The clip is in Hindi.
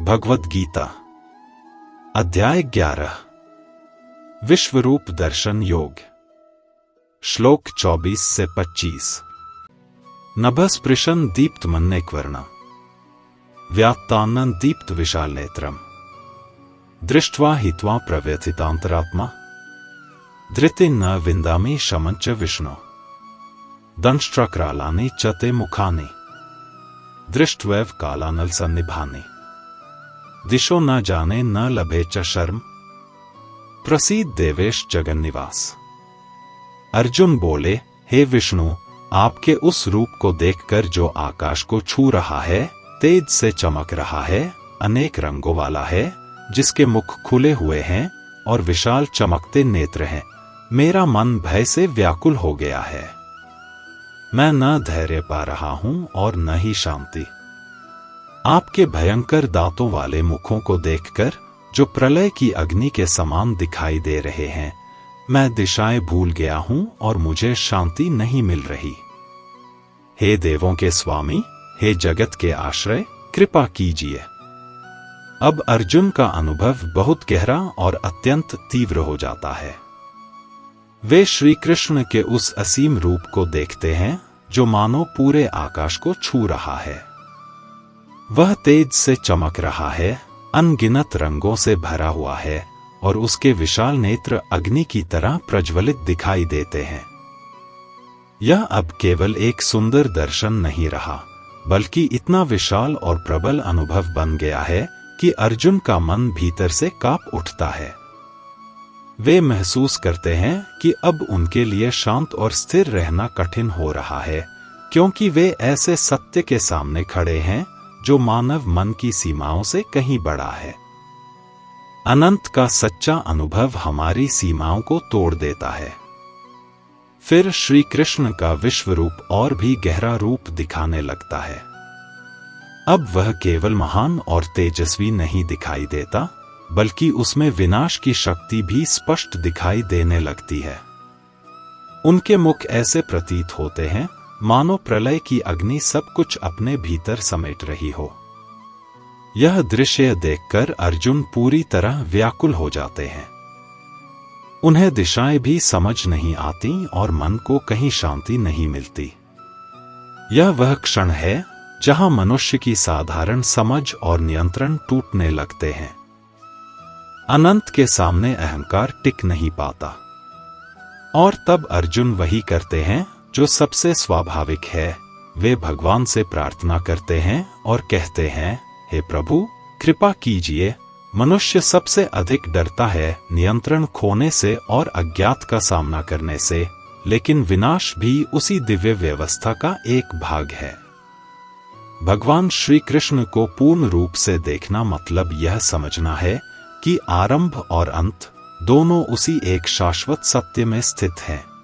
भगवद गीता अध्याय 11 विश्वरूप दर्शन योग श्लोक 24 से 25 नभस्पृशन् दीप्तमन्यक्वर्णम् व्यात्तानन् दीप्त विशाल नेत्रम् दृष्ट्वा हित्वा प्रव्यथितान्तरात्मा धृति न विन्दामि शमं च विष्णो दंष्ट्रक्रालानि च ते मुखानि दृष्ट्वैव कालानलसन्निभानि दिशो न जाने न लभे च शर्म प्रसीद देवेश जगन्निवास। अर्जुन बोले, हे विष्णु, आपके उस रूप को देखकर जो आकाश को छू रहा है, तेज से चमक रहा है, अनेक रंगों वाला है, जिसके मुख खुले हुए हैं और विशाल चमकते नेत्र हैं, मेरा मन भय से व्याकुल हो गया है। मैं न धैर्य पा रहा हूं और न ही शांति। आपके भयंकर दांतों वाले मुखों को देखकर, जो प्रलय की अग्नि के समान दिखाई दे रहे हैं, मैं दिशाएं भूल गया हूं और मुझे शांति नहीं मिल रही। हे देवों के स्वामी, हे जगत के आश्रय, कृपा कीजिए। अब अर्जुन का अनुभव बहुत गहरा और अत्यंत तीव्र हो जाता है। वे श्री कृष्ण के उस असीम रूप को देखते हैं जो मानो पूरे आकाश को छू रहा है। वह तेज से चमक रहा है, अनगिनत रंगों से भरा हुआ है और उसके विशाल नेत्र अग्नि की तरह प्रज्वलित दिखाई देते हैं। यह अब केवल एक सुंदर दर्शन नहीं रहा, बल्कि इतना विशाल और प्रबल अनुभव बन गया है कि अर्जुन का मन भीतर से कांप उठता है। वे महसूस करते हैं कि अब उनके लिए शांत और स्थिर रहना कठिन हो रहा है, क्योंकि वे ऐसे सत्य के सामने खड़े हैं जो मानव मन की सीमाओं से कहीं बड़ा है। अनंत का सच्चा अनुभव हमारी सीमाओं को तोड़ देता है। फिर श्री कृष्ण का विश्व रूप और भी गहरा रूप दिखाने लगता है। अब वह केवल महान और तेजस्वी नहीं दिखाई देता, बल्कि उसमें विनाश की शक्ति भी स्पष्ट दिखाई देने लगती है। उनके मुख ऐसे प्रतीत होते हैं मानो प्रलय की अग्नि सब कुछ अपने भीतर समेट रही हो। यह दृश्य देखकर अर्जुन पूरी तरह व्याकुल हो जाते हैं। उन्हें दिशाएं भी समझ नहीं आती और मन को कहीं शांति नहीं मिलती। यह वह क्षण है जहां मनुष्य की साधारण समझ और नियंत्रण टूटने लगते हैं। अनंत के सामने अहंकार टिक नहीं पाता और तब अर्जुन वही करते हैं जो सबसे स्वाभाविक है। वे भगवान से प्रार्थना करते हैं और कहते हैं, हे प्रभु, कृपा कीजिए। मनुष्य सबसे अधिक डरता है नियंत्रण खोने से और अज्ञात का सामना करने से, लेकिन विनाश भी उसी दिव्य व्यवस्था का एक भाग है। भगवान श्री कृष्ण को पूर्ण रूप से देखना मतलब यह समझना है कि आरंभ और अंत दोनों उसी एक शाश्वत सत्य में स्थित हैं।